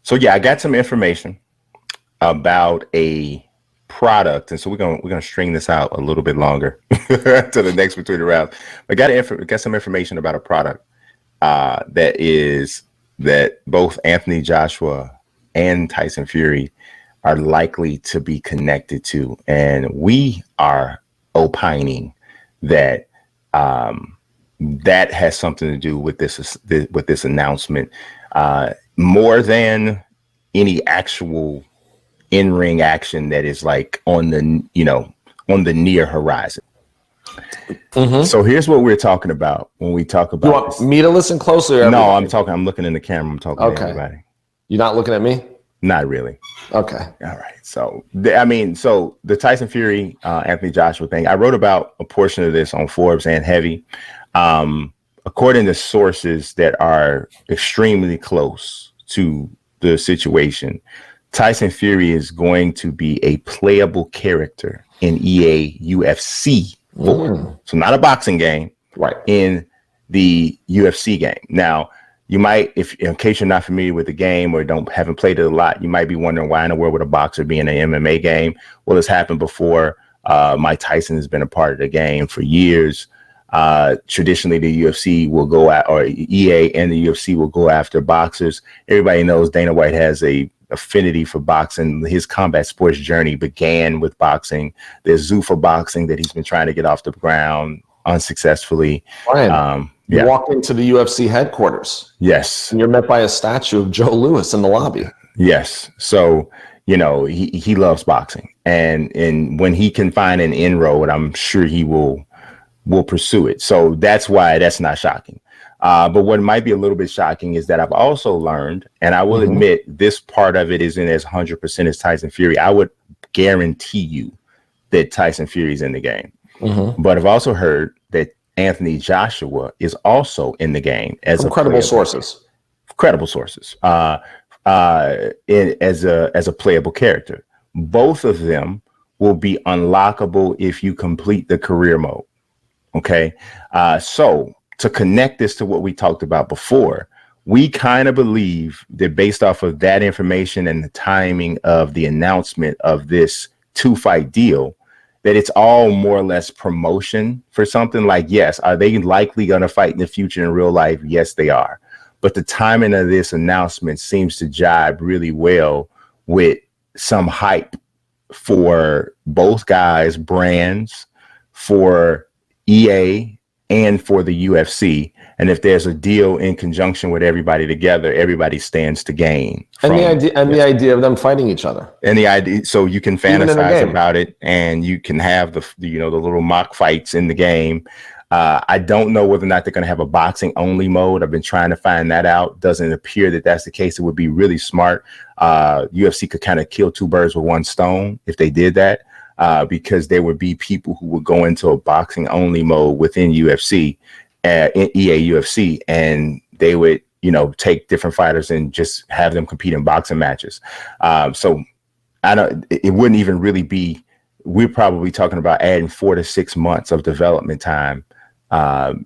So yeah, I got some information about a product, and so we're gonna string this out a little bit longer to the next between the rounds. I got some information about a product that both Anthony Joshua and Tyson Fury are likely to be connected to, and we are opining that that has something to do with this announcement, more than any actual in-ring action that is like on the near horizon. Mm-hmm. So here's what we're talking about when we talk about. You want this. Me to listen closer? No, I'm looking in the camera. I'm talking to everybody. You're not looking at me? Not really. Okay. All right. So the Tyson Fury, Anthony Joshua thing, I wrote about a portion of this on Forbes and Heavy. According to sources that are extremely close to the situation, Tyson Fury is going to be a playable character in EA UFC 4. So not a boxing game, right? In the UFC game. Now, you might, in case you're not familiar with the game or haven't played it a lot, you might be wondering why in the world would a boxer be in an MMA game? Well, it's happened before. Mike Tyson has been a part of the game for years. Traditionally, the UFC will go at, or EA and the UFC will go after boxers. Everybody knows Dana White has a affinity for boxing. His combat sports journey began with boxing. There's Zuffa boxing that he's been trying to get off the ground unsuccessfully. Brian, you walk into the UFC headquarters. Yes. And you're met by a statue of Joe Louis in the lobby. Yes. So, he loves boxing. And when he can find an inroad, I'm sure he will pursue it. So that's why that's not shocking. But what might be a little bit shocking is that I've also learned, and I will admit this part of it isn't as 100% as Tyson Fury. I would guarantee you that Tyson Fury is in the game. But I've also heard that Anthony Joshua is also in the game as credible sources. Credible sources. As a playable character. Both of them will be unlockable if you complete the career mode. Okay. So to connect this to what we talked about before, we kind of believe that based off of that information and the timing of the announcement of this 2-fight deal, that it's all more or less promotion for something. Like, yes, are they likely going to fight in the future in real life? Yes, they are. But the timing of this announcement seems to jibe really well with some hype for both guys' brands, for EA and for the UFC. And if there's a deal in conjunction with everybody together, everybody stands to gain. And the idea of them fighting each other. And the idea, so you can fantasize about it, and you can have the little mock fights in the game. I don't know whether or not they're going to have a boxing only mode. I've been trying to find that out. Doesn't appear that that's the case. It would be really smart. UFC could kind of kill two birds with one stone if they did that. Because there would be people who would go into a boxing only mode within UFC, in EA UFC, and they would, take different fighters and just have them compete in boxing matches. So it wouldn't even really be, we're probably talking about adding 4 to 6 months of development time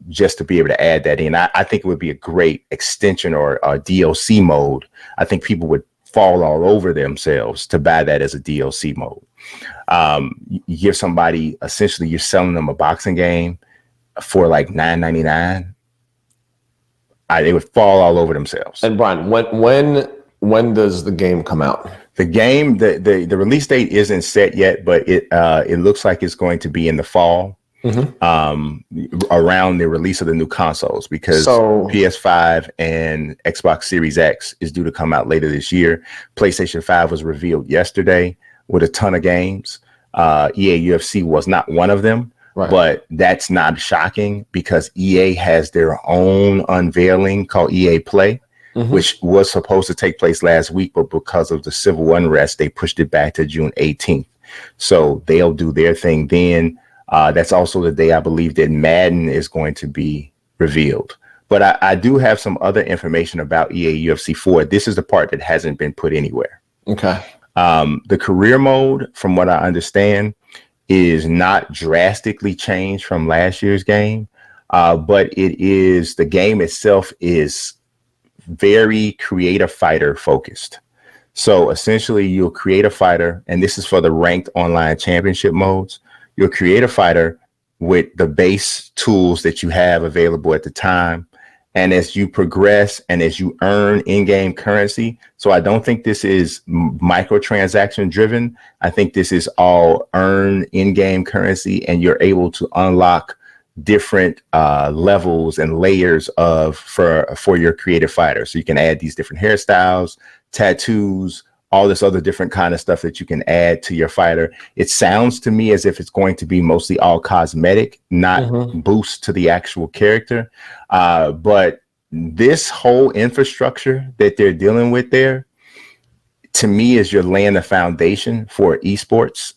just to be able to add that in. I think it would be a great extension or a DLC mode. I think people would fall all over themselves to buy that as a DLC mode. You give somebody, essentially you're selling them a boxing game for like $9.99. They would fall all over themselves. And Brian, when does the game come out? The game, the release date isn't set yet, but it looks like it's going to be in the fall, around the release of the new consoles, because PS5 and Xbox Series X is due to come out later this year. PlayStation 5 was revealed yesterday with a ton of games. EA UFC was not one of them, but that's not shocking because EA has their own unveiling called EA Play, which was supposed to take place last week, but because of the civil unrest, they pushed it back to June 18th. So they'll do their thing then. That's also the day I believe that Madden is going to be revealed. But I do have some other information about EA UFC 4. This is the part that hasn't been put anywhere. Okay. The career mode, from what I understand, is not drastically changed from last year's game, but the game itself is very creative fighter focused. So essentially, you'll create a fighter, and this is for the ranked online championship modes. You'll create a fighter with the base tools that you have available at the time. And as you progress and as you earn in-game currency, so I don't think this is microtransaction driven. I think this is all earn in-game currency, and you're able to unlock different levels and layers for your creative fighter. So you can add these different hairstyles, tattoos, all this other different kind of stuff that you can add to your fighter. It sounds to me as if it's going to be mostly all cosmetic, not boost to the actual character. But this whole infrastructure that they're dealing with there, to me, is you're laying the foundation for esports,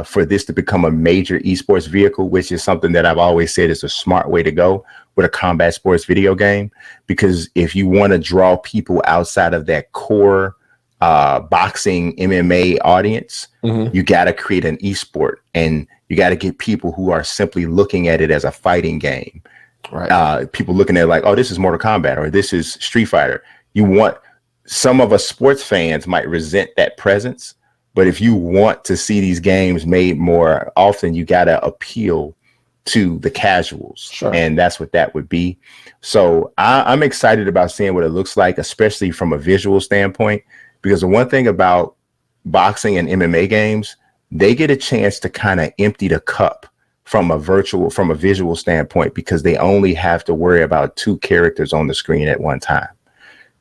for this to become a major esports vehicle, which is something that I've always said is a smart way to go with a combat sports video game. Because if you want to draw people outside of that core boxing MMA audience, you got to create an esport, and you got to get people who are simply looking at it as a fighting game. Right. People looking at it like, oh, this is Mortal Kombat or this is Street Fighter. Some of us sports fans might resent that presence, but if you want to see these games made more often, you got to appeal to the casuals. Sure. And that's what that would be. So I'm excited about seeing what it looks like, especially from a visual standpoint, because the one thing about boxing and MMA games, they get a chance to kind of empty the cup from a visual standpoint, because they only have to worry about 2 characters on the screen at one time.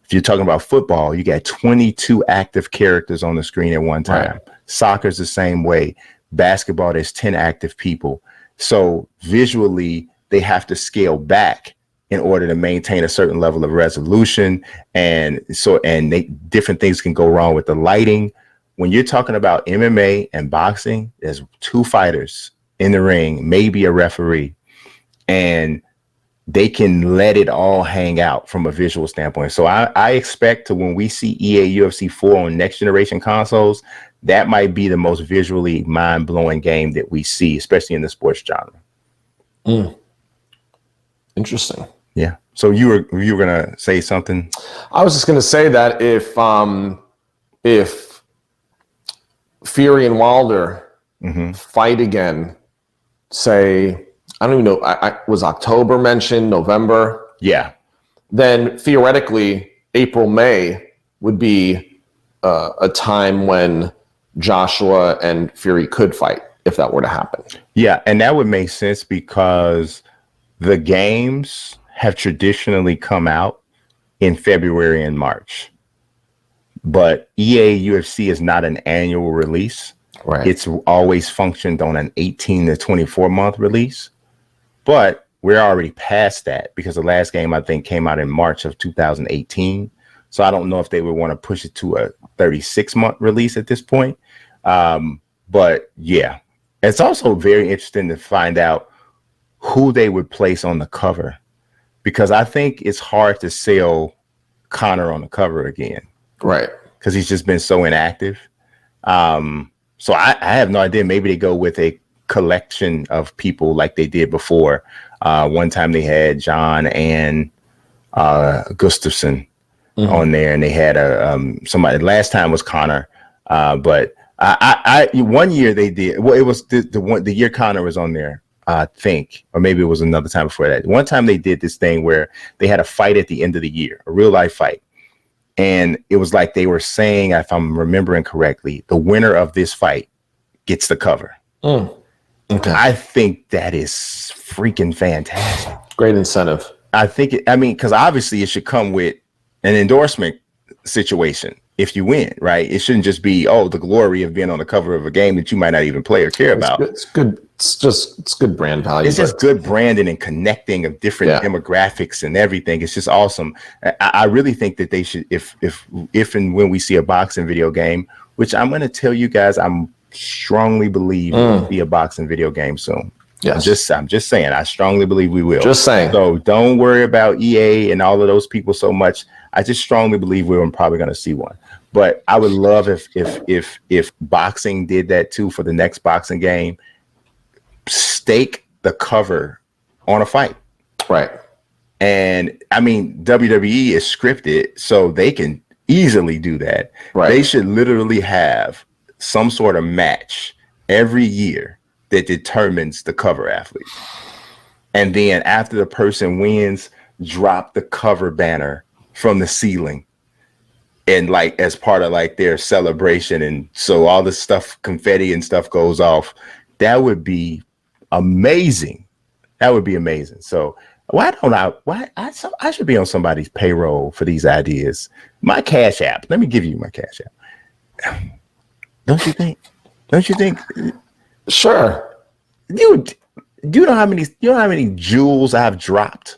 If you're talking about football, you got 22 active characters on the screen at one time. Right. Soccer's the same way. Basketball, there's 10 active people. So visually, they have to scale back in order to maintain a certain level of resolution. And different things can go wrong with the lighting. When you're talking about MMA and boxing, there's 2 fighters in the ring, maybe a referee, and they can let it all hang out from a visual standpoint. So I expect when we see EA UFC 4 on next generation consoles, that might be the most visually mind-blowing game that we see, especially in the sports genre. Interesting. Yeah. So you were gonna say something? I was just gonna say that if Fury and Wilder fight again, say, I don't even know, was October mentioned, November? Yeah. Then theoretically, April, May would be a time when Joshua and Fury could fight, if that were to happen. Yeah, and that would make sense because the games have traditionally come out in February and March. But EA UFC is not an annual release. Right. It's always functioned on an 18 to 24 month release. But we're already past that because the last game, I think, came out in March of 2018. So I don't know if they would want to push it to a 36-month release at this point. But yeah, it's also very interesting to find out who they would place on the cover, because I think it's hard to sell Conor on the cover again. Right. Because he's just been so inactive. So I have no idea. Maybe they go with a collection of people like they did before. One time they had John and Gustafsson on there, and they had somebody. Last time was Conor, but I 1 year they did. Well, it was the year Conor was on there, I think, or maybe it was another time before that. One time they did this thing where they had a fight at the end of the year, a real life fight. And it was like they were saying, if I'm remembering correctly, the winner of this fight gets the cover. Okay. I think that is freaking fantastic. Great incentive. I think because obviously it should come with an endorsement situation if you win, right? It shouldn't just be, the glory of being on the cover of a game that you might not even play or care about. It's good. It's good brand value. It's just good branding and connecting of different demographics and everything. It's just awesome. I really think that they should, if and when we see a boxing video game, which I'm going to tell you guys, I'm strongly believe we'll be a boxing video game soon. Yes. I'm just saying, I strongly believe we will. Just saying. So don't worry about EA and all of those people so much. I just strongly believe we're probably going to see one. But I would love if boxing did that too for the next boxing game. Stake the cover on a fight. Right. And I mean, WWE is scripted, so they can easily do that. Right. They should literally have some sort of match every year that determines the cover athlete. And then after the person wins, drop the cover banner from the ceiling. And like as part of like their celebration. And so all this stuff, confetti and stuff goes off. That would be amazing. That would be amazing. So I should be on somebody's payroll for these ideas. My Cash App. Let me give you my Cash App. Don't you think? Sure. Do you know how many jewels I've dropped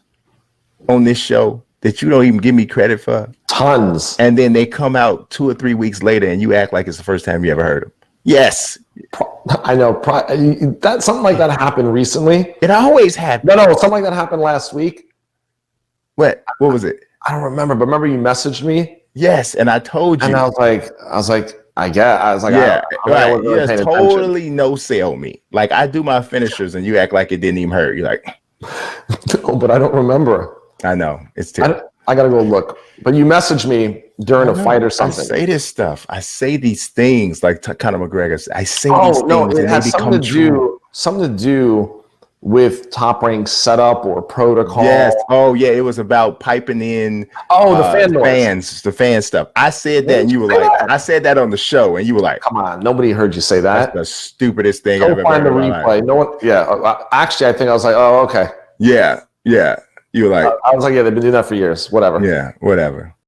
on this show that you don't even give me credit for? Tons. And then they come out 2 or 3 weeks later and you act like it's the first time you ever heard them. Yes. I know. That something like that happened recently. It always happens. No, something like that happened last week. What was it? I don't remember, but remember you messaged me? Yes, and I told you. And I was like, yeah, right. Totally no sell me. Like I do my finishers and you act like it didn't even hurt. You're like, no, but I don't remember. I know it's terrible. I gotta go look. But you messaged me during a fight or something. I say this stuff. I say these things like Conor McGregor. I say these things and they become true. Something to do with Top Rank setup or protocol. Yes. Oh yeah. It was about piping in. The fan stuff. I said that and you were like, I said that on the show and you were like, come on, nobody heard you say that. That's the stupidest thing I've ever heard. Find the replay. No one. Yeah. Actually, I think I was like, oh, okay. Yeah. You were like, I was like, yeah, they've been doing that for years. Whatever. Yeah. Whatever.